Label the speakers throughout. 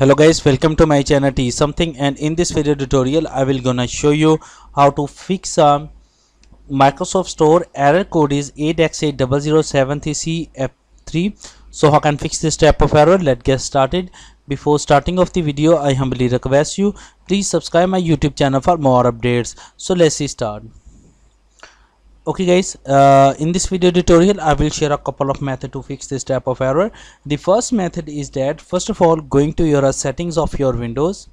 Speaker 1: Hello guys, welcome to my channel T something, and in this video tutorial I will gonna show you how to fix Microsoft Store error code is 0x80073CF3. So how can fix this type of error? Let's get started. Before starting of the video, I humbly request you please subscribe my YouTube channel for more updates. So let's start. Okay guys, in this video tutorial I will share a couple of methods to fix this type of error. The first method is that first of all, going to your settings of your Windows,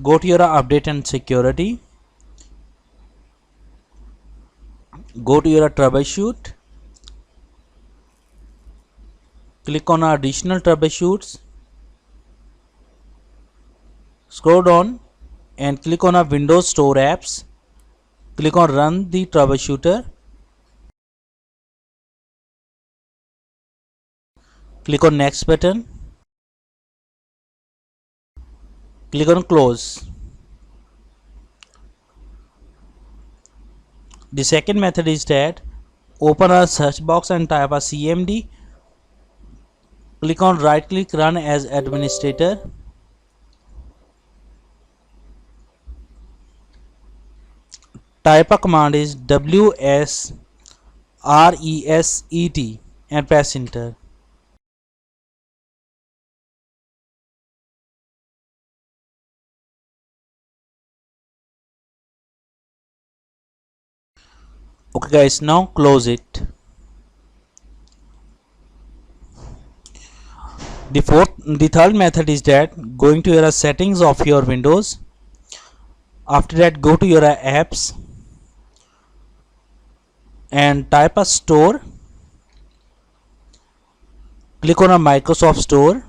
Speaker 1: go to your update and security, go to your troubleshoot, click on additional troubleshoots, scroll down and click on Windows Store apps, click on run the troubleshooter, click on next button, click on close. The second method is that open a search box and type a CMD, click on right click run as administrator, type a command is WSRESET and press enter. Okay guys, now close it. The third method is that going to your settings of your Windows. After that, go to your apps and type a store. Click on a Microsoft Store.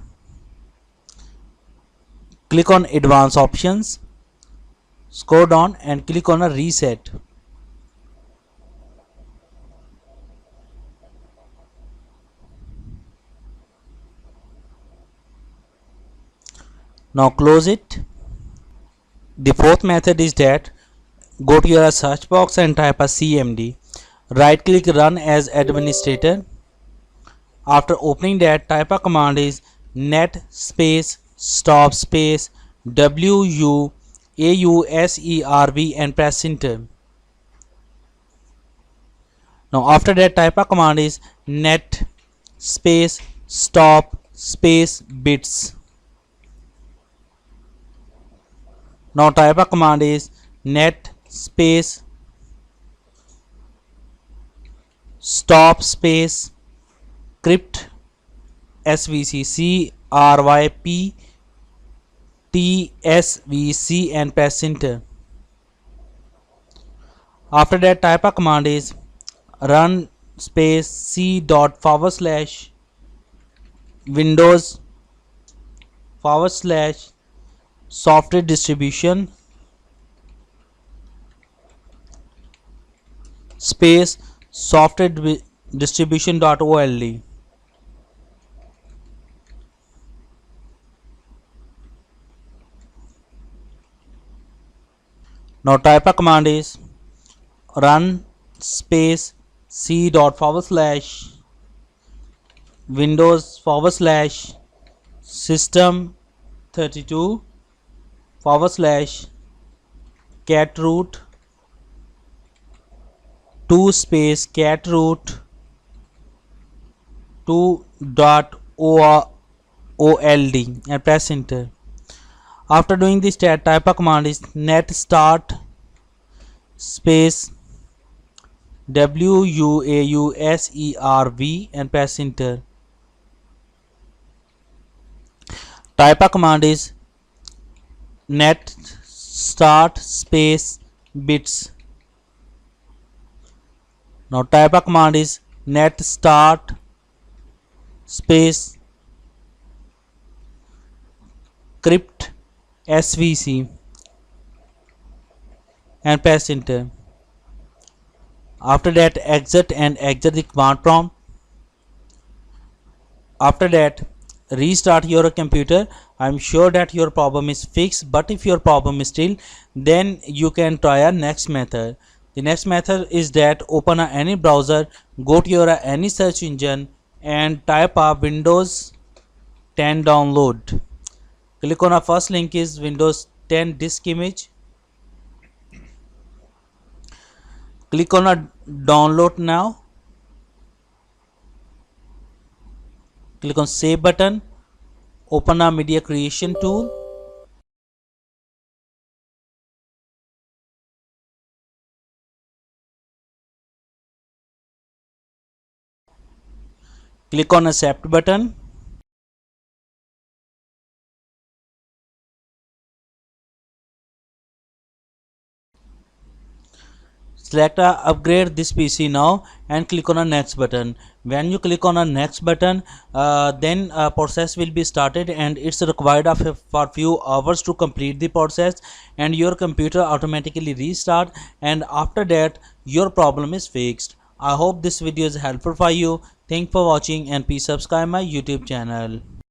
Speaker 1: Click on advanced options. Scroll down and click on a reset. Now close it. The fourth method is that go to your search box and type a CMD. Right click run as administrator. After opening that, type a command is net space stop space WUAUSERV and press enter. Now after that, type a command is net space stop space bits. Now type a command is net space stop space crypt CRYPTSVC and press enter. After that, type a command is run space c./windows/software distribution space software distribution.old. Now type a command is run space c./windows/system32/catroot 2 space catroot 2.old and press enter. After doing this, type a command is net start space WUAUSERV and press enter. Type a command is net start space bits. Now type a command is net start space crypt SVC and press enter. After that, exit the command prompt. After that, restart your computer. I'm sure that your problem is fixed, but if your problem is still, then you can try a next method. The next method is that open any browser, go to your any search engine and type Windows 10 download. Click on our first link is Windows 10 disk image. Click on a download now. Click on save button. Open our media creation tool. Click on accept button. Select upgrade this PC now and click on a next button. When you click on a next button, then process will be started, and it's required for few hours to complete the process, and your computer automatically restart, and after that your problem is fixed. I hope this video is helpful for you. Thanks for watching, and please subscribe my YouTube channel.